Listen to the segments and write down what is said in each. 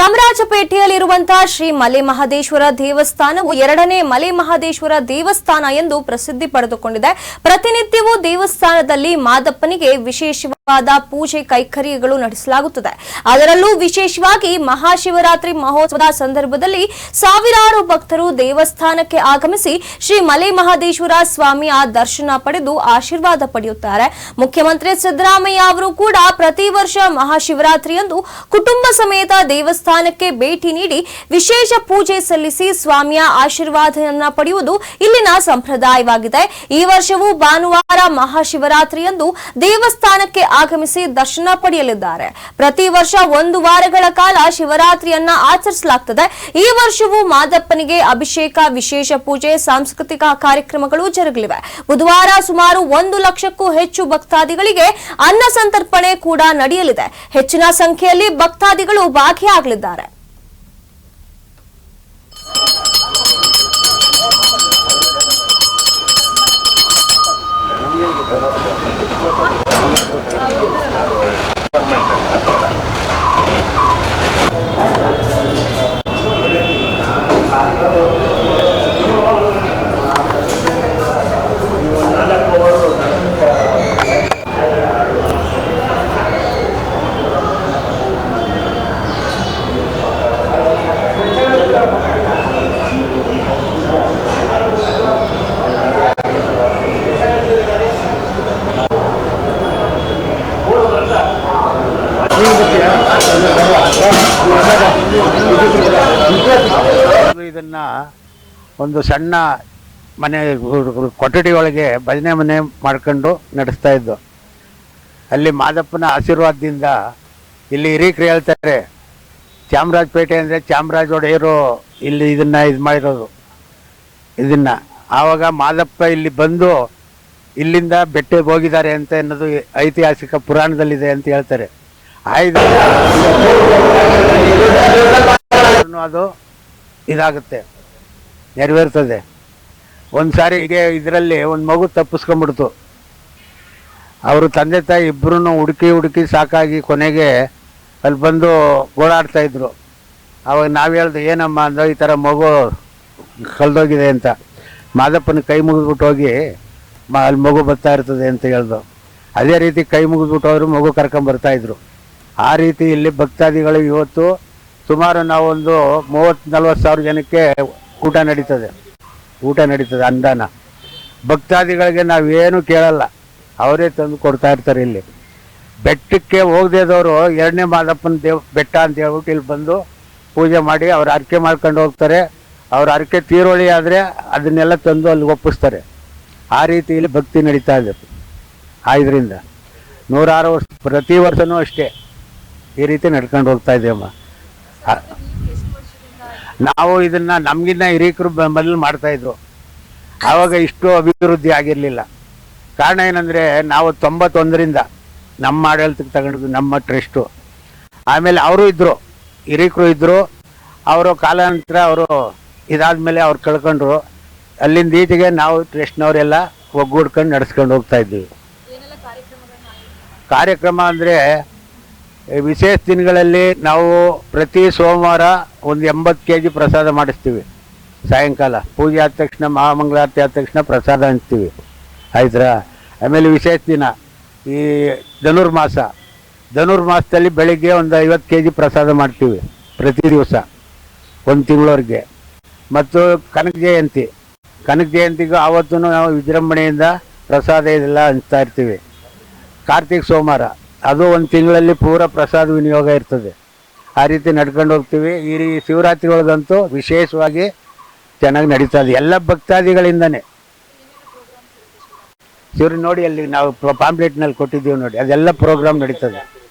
ಚಾಮರಾಜಪೇಟೆಯಲ್ಲಿರುವಂತಹ ಶ್ರೀ ಮಲೆಮಹದೇಶ್ವರ ದೇವಸ್ಥಾನವು ಎರಡನೇ ಮಲೆಮಹದೇಶ್ವರ ದೇವಸ್ಥಾನ ಎಂದು ಪ್ರಸಿದ್ಧಿ ಪಡೆದುಕೊಂಡಿದೆ. ಪ್ರತಿನಿತ್ಯವೂ ದೇವಸ್ಥಾನದಲ್ಲಿ ಮಾದಪ್ಪನಿಗೆ ವಿಶೇಷವಾದ ಪೂಜೆ ಕೈಂಕರ್ಯಗಳು ನಡೆಸಲಾಗುತ್ತದೆ. ಅದರಲ್ಲೂ ವಿಶೇಷವಾಗಿ ಮಹಾಶಿವರಾತ್ರಿ ಮಹೋತ್ಸವದ ಸಂದರ್ಭದಲ್ಲಿ ಸಾವಿರಾರು ಭಕ್ತರು ದೇವಸ್ಥಾನಕ್ಕೆ ಆಗಮಿಸಿ ಶ್ರೀ ಮಲೆಮಹದೇಶ್ವರ ಸ್ವಾಮಿಯ ದರ್ಶನ ಪಡೆದು ಆಶೀರ್ವಾದ ಪಡೆಯುತ್ತಾರೆ. ಮುಖ್ಯಮಂತ್ರಿ ಸಿದ್ದರಾಮಯ್ಯ ಅವರು ಕೂಡ ಪ್ರತಿ ವರ್ಷ ಮಹಾಶಿವರಾತ್ರಿಯಂದು ಕುಟುಂಬ ಸಮೇತ ದೇವಸ್ಥಾನಕ್ಕೆ ಭೇಟಿ ನೀಡಿ ವಿಶೇಷ ಪೂಜೆ ಸಲ್ಲಿಸಿ ಸ್ವಾಮಿಯ ಆಶೀರ್ವಾದವನ್ನು ಪಡೆಯುವುದು ಇಲ್ಲಿನ ಸಂಪ್ರದಾಯವಾಗಿದೆ. ಈ ವರ್ಷವೂ ಭಾನುವಾರ ಮಹಾಶಿವರಾತ್ರಿಯಂದು ದೇವಸ್ಥಾನಕ್ಕೆ ಆಗಮಿಸಿ ದರ್ಶನ ಪಡೆಯಲಿದ್ದಾರೆ. ಪ್ರತಿ ವರ್ಷ 1 ವಾರಗಳ ಕಾಲ ಶಿವರಾತ್ರಿಯನ್ನ ಆಚರಿಸಲಾಗುತ್ತದೆ. ಈ ವರ್ಷವೂ ಮಾದಪ್ಪನಿಗೆ ಅಭಿಷೇಕ, ವಿಶೇಷ ಪೂಜೆ, ಸಾಂಸ್ಕೃತಿಕ ಕಾರ್ಯಕ್ರಮಗಳು ಜರುಗಲಿವೆ. ಬುಧವಾರ ಸುಮಾರು 1 ಲಕ್ಷಕ್ಕೂ ಹೆಚ್ಚು ಭಕ್ತಾದಿಗಳಿಗೆ ಅನ್ನ ಸಂತರ್ಪಣೆ ಕೂಡ ನಡೆಯಲಿದೆ. ಹೆಚ್ಚಿನ ಸಂಖ್ಯೆಯಲ್ಲಿ ಭಕ್ತಾದಿಗಳು ಭಾಗಿಯಾಗಲಿದ್ದಾರೆ. ಇದನ್ನ ಒಂದು ಸಣ್ಣ ಮನೆ ಕೊಠಡಿ ಒಳಗೆ ಭಜನೆ ಮನೆ ಮಾಡ್ಕೊಂಡು ನಡೆಸ್ತಾ ಇದ್ದು. ಅಲ್ಲಿ ಮಾದಪ್ಪನ ಆಶೀರ್ವಾದದಿಂದ ಇಲ್ಲಿ ಹಿರೀಕರು ಹೇಳ್ತಾರೆ, ಚಾಮರಾಜಪೇಟೆ ಅಂದರೆ ಚಾಮರಾಜ ಒಡೆಯರು ಇಲ್ಲಿ ಇದನ್ನ ಇದು ಮಾಡಿರೋದು. ಇದನ್ನ ಆವಾಗ ಮಾದಪ್ಪ ಇಲ್ಲಿ ಬಂದು ಇಲ್ಲಿಂದ ಬೆಟ್ಟಕ್ಕೆ ಹೋಗಿದ್ದಾರೆ ಅಂತ ಅನ್ನೋದು ಐತಿಹಾಸಿಕ ಪುರಾಣದಲ್ಲಿದೆ ಅಂತ ಹೇಳ್ತಾರೆ. ಅದು ಇದಾಗುತ್ತೆ, ನೆರವೇರ್ತದೆ. ಒಂದು ಸಾರಿ ಹೀಗೆ ಇದರಲ್ಲಿ ಒಂದು ಮಗು ತಪ್ಪಿಸ್ಕೊಂಡ್ಬಿಡ್ತು. ಅವರು ತಂದೆ ತಾಯಿ ಇಬ್ಬರೂ ಹುಡುಕಿ ಸಾಕಾಗಿ ಕೊನೆಗೆ ಅಲ್ಲಿ ಬಂದು ಓಡಾಡ್ತಾ ಇದ್ರು. ಅವಾಗ ನಾವು ಹೇಳ್ದು, ಏನಮ್ಮ ಅಂದ, ಈ ಥರ ಮಗು ಕಳೆದೋಗಿದೆ ಅಂತ. ಮಾದಪ್ಪನ ಕೈ ಮುಗಿದ್ಬಿಟ್ಟು ಹೋಗಿ ಅಲ್ಲಿ ಮಗು ಬರ್ತಾ ಇರ್ತದೆ ಅಂತ ಹೇಳ್ದು. ಅದೇ ರೀತಿ ಕೈ ಮುಗಿದ್ಬಿಟ್ಟು ಅವರು ಮಗು ಕರ್ಕೊಂಬರ್ತಾಯಿದ್ರು. ಆ ರೀತಿ ಇಲ್ಲಿ ಭಕ್ತಾದಿಗಳು ಇವತ್ತು ಸುಮಾರು ನಾವೊಂದು 30-40 ಸಾವಿರ ಜನಕ್ಕೆ ಊಟ ನಡೀತದೆ, ಅನ್ನದಾನ. ಭಕ್ತಾದಿಗಳಿಗೆ ನಾವೇನು ಕೇಳಲ್ಲ, ಅವರೇ ತಂದು ಕೊಡ್ತಾ ಇರ್ತಾರೆ. ಇಲ್ಲಿ ಬೆಟ್ಟಕ್ಕೆ ಹೋಗದೇದವರು 2ನೇ ಮಾದಪ್ಪನ ಬೆಟ್ಟ ಅಂತ ಹೇಳ್ಬಿಟ್ಟು ಇಲ್ಲಿ ಬಂದು ಪೂಜೆ ಮಾಡಿ ಅವ್ರು ಹರಕೆ ಮಾಡ್ಕೊಂಡು ಹೋಗ್ತಾರೆ. ಅವ್ರ ಹರಕೆ ತೀರೋಳಿ ಆದರೆ ಅದನ್ನೆಲ್ಲ ತಂದು ಅಲ್ಲಿ ಒಪ್ಪಿಸ್ತಾರೆ. ಆ ರೀತಿ ಇಲ್ಲಿ ಭಕ್ತಿ ನಡೀತಾ ಇದೆ. ಇದರಿಂದ 106 ವರ್ಷ ಪ್ರತಿ ವರ್ಷವೂ ಅಷ್ಟೇ ಈ ರೀತಿ ನಡ್ಕೊಂಡು ಹೋಗ್ತಾ ಇದ್ದೇವಮ್ಮ. ನಾವು ಇದನ್ನು ನಮಗಿನ್ನ ಹಿರೀಕರು ಮೊದಲು ಮಾಡ್ತಾಯಿದ್ರು. ಆವಾಗ ಇಷ್ಟು ಅಭಿವೃದ್ಧಿ ಆಗಿರಲಿಲ್ಲ. ಕಾರಣ ಏನಂದರೆ, ನಾವು 91ರಿಂದ ನಮ್ಮ ಆಡಳಿತಕ್ಕೆ ತಗೊಂಡಿದ್ದು ನಮ್ಮ ಟ್ರಸ್ಟು. ಆಮೇಲೆ ಅವರು ಇದ್ದರು, ಹಿರೀಕರು ಇದ್ದರು. ಅವರು ಕಾಲಾನಂತರ ಅವರು ಇದಾದಮೇಲೆ ಅವ್ರು ಕಳ್ಕೊಂಡ್ರು. ಅಲ್ಲಿಂದ ಈಚೆಗೆ ನಾವು ಟ್ರಸ್ಟ್ನವರೆಲ್ಲ ಒಗ್ಗೂಡ್ಕೊಂಡು ನಡೆಸ್ಕೊಂಡು ಹೋಗ್ತಾ ಇದ್ದೀವಿ. ಕಾರ್ಯಕ್ರಮ ಅಂದರೆ ವಿಶೇಷ ದಿನಗಳಲ್ಲಿ ನಾವು ಪ್ರತಿ ಸೋಮವಾರ ಒಂದು 80 kg ಪ್ರಸಾದ ಮಾಡಿಸ್ತೀವಿ. ಸಾಯಂಕಾಲ ಪೂಜೆ ಆದ ತಕ್ಷಣ, ಮಹಾಮಂಗಳಾರತಿ ಆದ ತಕ್ಷಣ ಪ್ರಸಾದ ಹಂಚ್ತೀವಿ, ಆಯ್ತಾ. ಆಮೇಲೆ ವಿಶೇಷ ದಿನ ಈ ಧನುರ್ಮಾಸದಲ್ಲಿ ಬೆಳಿಗ್ಗೆ ಒಂದು 50 kg ಪ್ರಸಾದ ಮಾಡ್ತೀವಿ ಪ್ರತಿ ದಿವಸ 1 ತಿಂಗಳವರೆಗೆ. ಮತ್ತು ಕನಕ ಜಯಂತಿಗೂ ಆವತ್ತೂ ನಾವು ವಿಜೃಂಭಣೆಯಿಂದ ಪ್ರಸಾದ ಇದೆಲ್ಲ ಹಂಚ್ತಾ ಇರ್ತೀವಿ. ಕಾರ್ತಿಕ ಸೋಮವಾರ ಅದು 1 ತಿಂಗಳಲ್ಲಿ ಪೂರ ಪ್ರಸಾದ ವಿನಿಯೋಗ ಇರ್ತದೆ. ಆ ರೀತಿ ನಡ್ಕೊಂಡು ಹೋಗ್ತೀವಿ. ಈ ಶಿವರಾತ್ರಿ ಒಳಗಂತೂ ವಿಶೇಷವಾಗಿ ಚೆನ್ನಾಗಿ ನಡೀತಾ ಇದೆ, ಎಲ್ಲ ಭಕ್ತಾದಿಗಳಿಂದನೇ. ನೋಡಿ, ಅಲ್ಲಿ ನಾವು ಪಾಂಪ್ಲೆಟ್ನಲ್ಲಿ ಕೊಟ್ಟಿದ್ದೀವಿ ನೋಡಿ, ಅದೆಲ್ಲ ಪ್ರೋಗ್ರಾಮ್ ನಡೀತದೆ.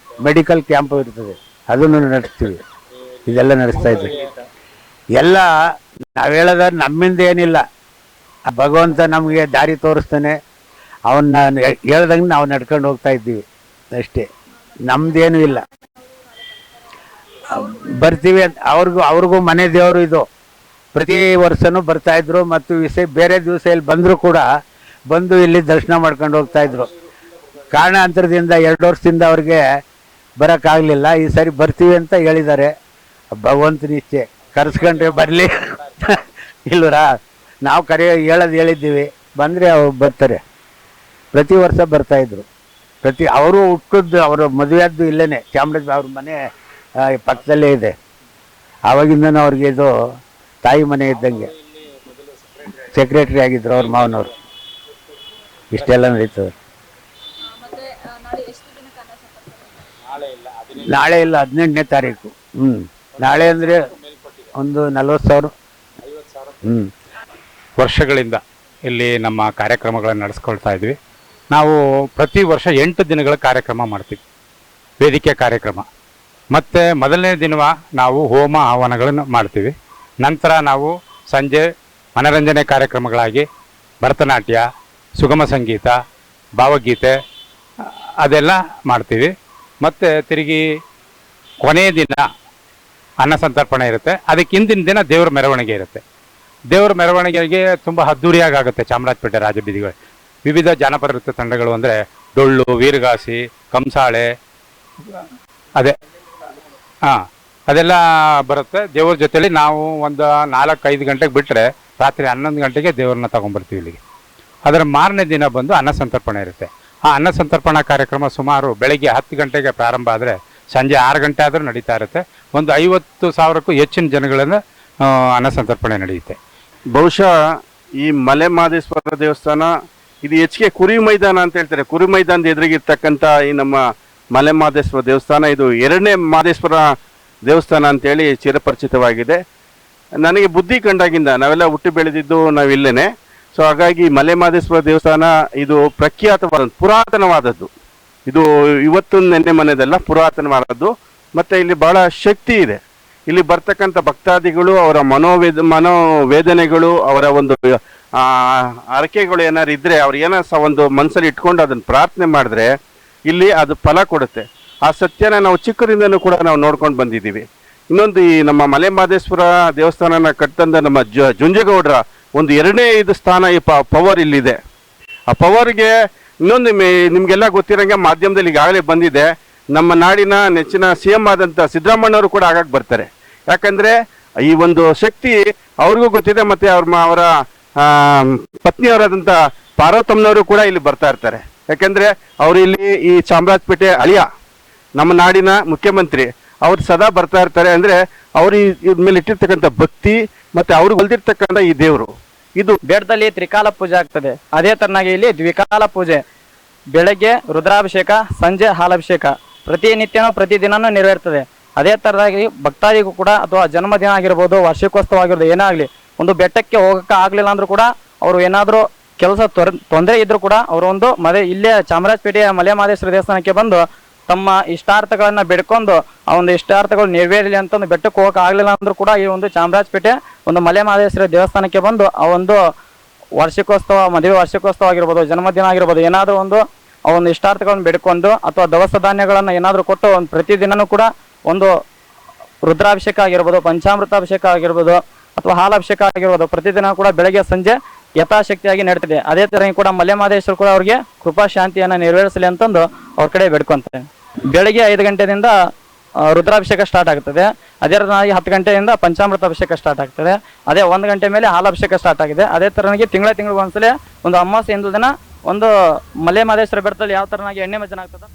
ಮೆಡಿಕಲ್ ಕ್ಯಾಂಪು ಇರ್ತದೆ, ಅದನ್ನು ನಡೆಸ್ತೀವಿ. ಇದೆಲ್ಲ ನಡೆಸ್ತಾ ಇದ್ದೀವಿ. ಎಲ್ಲ ನಾವು ಹೇಳೋದ ನಮ್ಮಿಂದ ಏನಿಲ್ಲ, ಭಗವಂತ ನಮಗೆ ದಾರಿ ತೋರಿಸ್ತಾನೆ. ಅವನ್ನ ಹೇಳ್ದಂಗೆ ನಾವು ನಡ್ಕೊಂಡು ಹೋಗ್ತಾ ಇದ್ದೀವಿ ಅಷ್ಟೇ, ನಮ್ದೇನು ಇಲ್ಲ. ಬರ್ತೀವಿ ಅವ್ರಿಗೂ ಮನೆ ದೇವರು ಇದು. ಪ್ರತಿ ವರ್ಷನೂ ಬರ್ತಾಯಿದ್ರು. ಮತ್ತು ಬೇರೆ ದಿವಸ ಇಲ್ಲಿ ಬಂದರೂ ಕೂಡ ಬಂದು ಇಲ್ಲಿ ದರ್ಶನ ಮಾಡ್ಕೊಂಡು ಹೋಗ್ತಾಯಿದ್ರು. ಕಾರಣಾಂತರದಿಂದ 2 ವರ್ಷದಿಂದ ಅವ್ರಿಗೆ ಬರೋಕ್ಕಾಗಲಿಲ್ಲ. ಈ ಸಾರಿ ಬರ್ತೀವಿ ಅಂತ ಹೇಳಿದ್ದಾರೆ. ಭಗವಂತನ ಇಚ್ಛೆ ಕರೆಸ್ಕೊಂಡ್ರೆ ಬರಲಿ ಇಲ್ವರಾ. ನಾವು ಹೇಳಿದ್ದೀವಿ, ಬಂದರೆ ಅವ್ರು ಬರ್ತಾರೆ. ಪ್ರತಿ ವರ್ಷ ಬರ್ತಾಯಿದ್ರು. ಅವರು ಹುಟ್ಟಿದ್ದು ಅವರ ಮದುವೆಯದ್ದು ಇಲ್ಲೇ ಚಾಮರಾಜ, ಅವ್ರ ಮನೆ ಪಕ್ಕದಲ್ಲೇ ಇದೆ. ಆವಾಗಿಂದನೂ ಅವ್ರಿಗೆ ಇದು ತಾಯಿ ಮನೆ ಇದ್ದಂಗೆ. ಸೆಕ್ರೆಟ್ರಿ ಆಗಿದ್ರು ಅವ್ರ ಮಾವನವರು. ಇಷ್ಟೆಲ್ಲ ನಡೀತದೆ. ನಾಳೆ ಇಲ್ಲ, 18ನೇ ತಾರೀಕು. ನಾಳೆ ಅಂದರೆ ಒಂದು 40,000. ವರ್ಷಗಳಿಂದ ಇಲ್ಲಿ ನಮ್ಮ ಕಾರ್ಯಕ್ರಮಗಳನ್ನು ನಡೆಸ್ಕೊಳ್ತಾ ಇದ್ವಿ. ನಾವು ಪ್ರತಿ ವರ್ಷ 8 ದಿನಗಳ ಕಾರ್ಯಕ್ರಮ ಮಾಡ್ತೀವಿ, ವೇದಿಕೆ ಕಾರ್ಯಕ್ರಮ. ಮತ್ತು ಮೊದಲನೇ ದಿನ ನಾವು ಹೋಮ ಆಹ್ವಾನಗಳನ್ನು ಮಾಡ್ತೀವಿ. ನಂತರ ನಾವು ಸಂಜೆ ಮನರಂಜನೆ ಕಾರ್ಯಕ್ರಮಗಳಾಗಿ ಭರತನಾಟ್ಯ, ಸುಗಮ ಸಂಗೀತ, ಭಾವಗೀತೆ ಅದೆಲ್ಲ ಮಾಡ್ತೀವಿ. ಮತ್ತು ತಿರುಗಿ ಕೊನೆಯ ದಿನ ಅನ್ನ ಸಂತರ್ಪಣೆ ಇರುತ್ತೆ. ಅದಕ್ಕೆ ಹಿಂದಿನ ದಿನ ದೇವರ ಮೆರವಣಿಗೆ ಇರುತ್ತೆ. ದೇವರ ಮೆರವಣಿಗೆಗೆ ತುಂಬ ಅದ್ದೂರಿಯಾಗಿ ಆಗುತ್ತೆ ಚಾಮರಾಜಪೇಟೆ ರಾಜಬೀದಿಗಳು. ವಿವಿಧ ಜಾನಪದ ನೃತ್ಯ ತಂಡಗಳು ಅಂದರೆ ಡೊಳ್ಳು, ವೀರಗಾಸಿ, ಕಂಸಾಳೆ, ಅದೇ ಅದೆಲ್ಲ ಬರುತ್ತೆ. ದೇವ್ರ ಜೊತೆಲಿ ನಾವು ಒಂದು 4-5 ಗಂಟೆಗೆ ಬಿಟ್ಟರೆ ರಾತ್ರಿ 11 ಗಂಟೆಗೆ ದೇವ್ರನ್ನ ತೊಗೊಂಬರ್ತೀವಿ ಇಲ್ಲಿಗೆ. ಅದರ ಮಾರನೇ ದಿನ ಬಂದು ಅನ್ನ ಸಂತರ್ಪಣೆ ಇರುತ್ತೆ. ಆ ಅನ್ನ ಸಂತರ್ಪಣಾ ಕಾರ್ಯಕ್ರಮ ಸುಮಾರು ಬೆಳಗ್ಗೆ 10 ಗಂಟೆಗೆ ಪ್ರಾರಂಭ ಆದರೆ ಸಂಜೆ 6 ಗಂಟೆ ಆದರೂ ನಡೀತಾ ಇರುತ್ತೆ. ಒಂದು 50,000ಕ್ಕೂ ಹೆಚ್ಚಿನ ಜನಗಳನ್ನು ಅನ್ನ ಸಂತರ್ಪಣೆ ನಡೆಯುತ್ತೆ. ಬಹುಶಃ ಈ ಮಲೆ ಮಹದೇಶ್ವರ ದೇವಸ್ಥಾನ ಇದು ಹೆಚ್ಚಿಗೆ ಕುರಿ ಮೈದಾನ ಅಂತ ಹೇಳ್ತಾರೆ. ಕುರಿ ಮೈದಾನದ ಎದುರಿಗಿರ್ತಕ್ಕಂಥ ಈ ನಮ್ಮ ಮಲೆ ಮಹದೇಶ್ವರ ದೇವಸ್ಥಾನ ಇದು 2ನೇ ಮಹದೇಶ್ವರ ದೇವಸ್ಥಾನ ಅಂತೇಳಿ ಚಿರಪರಿಚಿತವಾಗಿದೆ. ನನಗೆ ಬುದ್ಧಿ ಕಂಡಾಗಿಂದ ನಾವೆಲ್ಲ ಹುಟ್ಟಿ ಬೆಳೆದಿದ್ದು ನಾವಿಲ್ಲೇನೆ. ಸೊ ಹಾಗಾಗಿ ಮಲೆ ಮಹದೇಶ್ವರ ದೇವಸ್ಥಾನ ಇದು ಪ್ರಖ್ಯಾತವಾದ ಪುರಾತನವಾದದ್ದು. ಇದು ಇವತ್ತು ನೆನ್ನೆ ಮನೆದಲ್ಲ, ಪುರಾತನವಾದದ್ದು. ಮತ್ತು ಇಲ್ಲಿ ಬಹಳ ಶಕ್ತಿ ಇದೆ. ಇಲ್ಲಿ ಬರ್ತಕ್ಕಂಥ ಭಕ್ತಾದಿಗಳು ಅವರ ಮನೋವೇದನೆಗಳು, ಅವರ ಒಂದು ಹರಕೆಗಳು ಏನಾರು ಇದ್ದರೆ ಅವ್ರು ಏನಾರು ಒಂದು ಮನಸ್ಸಲ್ಲಿ ಇಟ್ಕೊಂಡು ಅದನ್ನು ಪ್ರಾರ್ಥನೆ ಮಾಡಿದ್ರೆ ಇಲ್ಲಿ ಅದು ಫಲ ಕೊಡುತ್ತೆ. ಆ ಸತ್ಯನ ನಾವು ಚಿಕ್ಕರಿಂದನೂ ಕೂಡ ನಾವು ನೋಡ್ಕೊಂಡು ಬಂದಿದ್ದೀವಿ. ಇನ್ನೊಂದು ಈ ನಮ್ಮ ಮಲೆ ಮಹದೇಶ್ವರ ದೇವಸ್ಥಾನನ ಕಟ್ಟಂದ ನಮ್ಮ ಜುಂಜೇಗೌಡರ ಒಂದು 2ನೇ ಇದು ಸ್ಥಾನ ಈ ಪವರ್ ಇಲ್ಲಿದೆ. ಆ ಪವರ್ಗೆ ಇನ್ನೊಂದು ನಿಮಗೆಲ್ಲ ಗೊತ್ತಿರೋಂಗೆ ಮಾಧ್ಯಮದಲ್ಲಿ ಈಗಾಗಲೇ ಬಂದಿದೆ. ನಮ್ಮ ನಾಡಿನ ನೆಚ್ಚಿನ CM ಆದಂಥ ಸಿದ್ದರಾಮಣ್ಣವರು ಕೂಡ ಆಗಾಗ ಬರ್ತಾರೆ. ಯಾಕಂದರೆ ಈ ಒಂದು ಶಕ್ತಿ ಅವ್ರಿಗೂ ಗೊತ್ತಿದೆ. ಮತ್ತು ಅವರ ಪತ್ನಿಯವರಾದಂಥ ಪಾರ್ವತಮ್ಮನವರು ಕೂಡ ಇಲ್ಲಿ ಬರ್ತಾ ಇರ್ತಾರೆ. ಯಾಕಂದರೆ ಅವರು ಇಲ್ಲಿ ಈ ಚಾಮರಾಜಪೇಟೆ ಅಳಿಯ ನಮ್ಮ ನಾಡಿನ ಮುಖ್ಯಮಂತ್ರಿ ಅವ್ರು ಸದಾ ಬರ್ತಾ ಇರ್ತಾರೆ. ಅಂದರೆ ಅವರು ಇದ್ರ ಮೇಲೆ ಇಟ್ಟಿರ್ತಕ್ಕಂಥ ಭಕ್ತಿ ಮತ್ತು ಅವ್ರಿಗೆ ಹೊಲ್ದಿರ್ತಕ್ಕಂಥ ಈ ದೇವರು. ಇದು ಬೆಟ್ಟದಲ್ಲಿ ತ್ರಿಕಾಲ ಪೂಜೆ ಆಗ್ತದೆ. ಅದೇ ತರನಾಗಿ ಇಲ್ಲಿ ದ್ವಿಕಾಲ ಪೂಜೆ, ಬೆಳಗ್ಗೆ ರುದ್ರಾಭಿಷೇಕ, ಸಂಜೆ ಹಾಲಾಭಿಷೇಕ ಪ್ರತಿನಿತ್ಯನೂ ಪ್ರತಿದಿನನೂ ನೆರವೇರ್ತದೆ. ಅದೇ ಥರದಾಗಿ ಭಕ್ತಾದಿಗೂ ಕೂಡ ಅಥವಾ ಜನ್ಮದಿನ ಆಗಿರ್ಬೋದು, ವಾರ್ಷಿಕೋತ್ಸವ ಆಗಿರ್ಬೋದು, ಏನೇ ಆಗಲಿ ಒಂದು ಬೆಟ್ಟಕ್ಕೆ ಹೋಗೋಕ್ಕೆ ಆಗಲಿಲ್ಲ ಅಂದರೂ ಕೂಡ ಅವರು ಏನಾದರೂ ಕೆಲಸ ತೊಂದರೆ ಇದ್ದರೂ ಕೂಡ ಅವರು ಒಂದು ಇಲ್ಲೇ ಚಾಮರಾಜಪೇಟೆಯ ಮಲೆ ಮಹದೇಶ್ವರ ದೇವಸ್ಥಾನಕ್ಕೆ ಬಂದು ತಮ್ಮ ಇಷ್ಟಾರ್ಥಗಳನ್ನು ಬೇಡ್ಕೊಂಡು ಆ ಒಂದು ಇಷ್ಟಾರ್ಥಗಳು ನೆರವೇರಲಿ ಅಂತ ಒಂದು ಬೆಟ್ಟಕ್ಕೆ ಹೋಗೋಕೆ ಆಗಲಿಲ್ಲ ಅಂದರೂ ಕೂಡ ಈ ಒಂದು ಚಾಮರಾಜಪೇಟೆ ಒಂದು ಮಲೆ ಮಹದೇಶ್ವರ ದೇವಸ್ಥಾನಕ್ಕೆ ಬಂದು ಆ ಒಂದು ವಾರ್ಷಿಕೋತ್ಸವ, ಮದುವೆ ವಾರ್ಷಿಕೋತ್ಸವ ಆಗಿರ್ಬೋದು, ಜನ್ಮದಿನ ಆಗಿರ್ಬೋದು, ಏನಾದರೂ ಆ ಒಂದು ಇಷ್ಟಾರ್ಥಗಳನ್ನು ಬೇಡ್ಕೊಂಡು ಅಥವಾ ದವಸ ಧಾನ್ಯಗಳನ್ನು ಏನಾದರೂ ಕೊಟ್ಟು ಒಂದು ಪ್ರತಿದಿನವೂ ಕೂಡ ಒಂದು ರುದ್ರಾಭಿಷೇಕ ಆಗಿರ್ಬೋದು, ಪಂಚಾಮೃತಾಭಿಷೇಕ ಆಗಿರ್ಬೋದು ಅಥವಾ ಹಾಲಾಭಿಷೇಕ ಆಗಿರ್ಬೋದು ಪ್ರತಿದಿನ ಕೂಡ ಬೆಳಗ್ಗೆ ಸಂಜೆ ಯಥಾಶಕ್ತಿಯಾಗಿ ನಡೀತಿದೆ. ಅದೇ ಥರ ಕೂಡ ಮಲೆ ಮಹದೇಶ್ವರ ಕೂಡ ಅವ್ರಿಗೆ ಕೃಪಾ ಶಾಂತಿಯನ್ನು ನೆರವೇರಿಸಲಿ ಅಂತಂದು ಅವ್ರ ಕಡೆ ಬೇಡ್ಕೊಂತಾರೆ. ಬೆಳಗ್ಗೆ 5 ಗಂಟೆಯಿಂದ ರುದ್ರಾಭಿಷೇಕ ಸ್ಟಾರ್ಟ್ ಆಗ್ತದೆ. ಅದೇ ಥರನಾಗಿ 10 ಗಂಟೆಯಿಂದ ಪಂಚಾಮೃತ ಅಭಿಷೇಕ ಸ್ಟಾರ್ಟ್ ಆಗ್ತದೆ. ಅದೇ 1 ಗಂಟೆ ಮೇಲೆ ಹಾಲಾಭಿಷೇಕ ಸ್ಟಾರ್ಟ್ ಆಗಿದೆ. ಅದೇ ಥರನಾಗಿ ತಿಂಗಳಿಗೆ ಒಂದ್ಸಲ ಒಂದು ಅಮಾವಾಸ್ಯೆ ಹಿಂದೂ ದಿನ ಒಂದು ಮಲೆ ಮಹದೇಶ್ವರ ಬೆಟ್ಟದಲ್ಲಿ ಯಾವ ಥರನಾಗಿ ಎಣ್ಣೆ ಮಜ್ಜನ ಆಗ್ತದೆ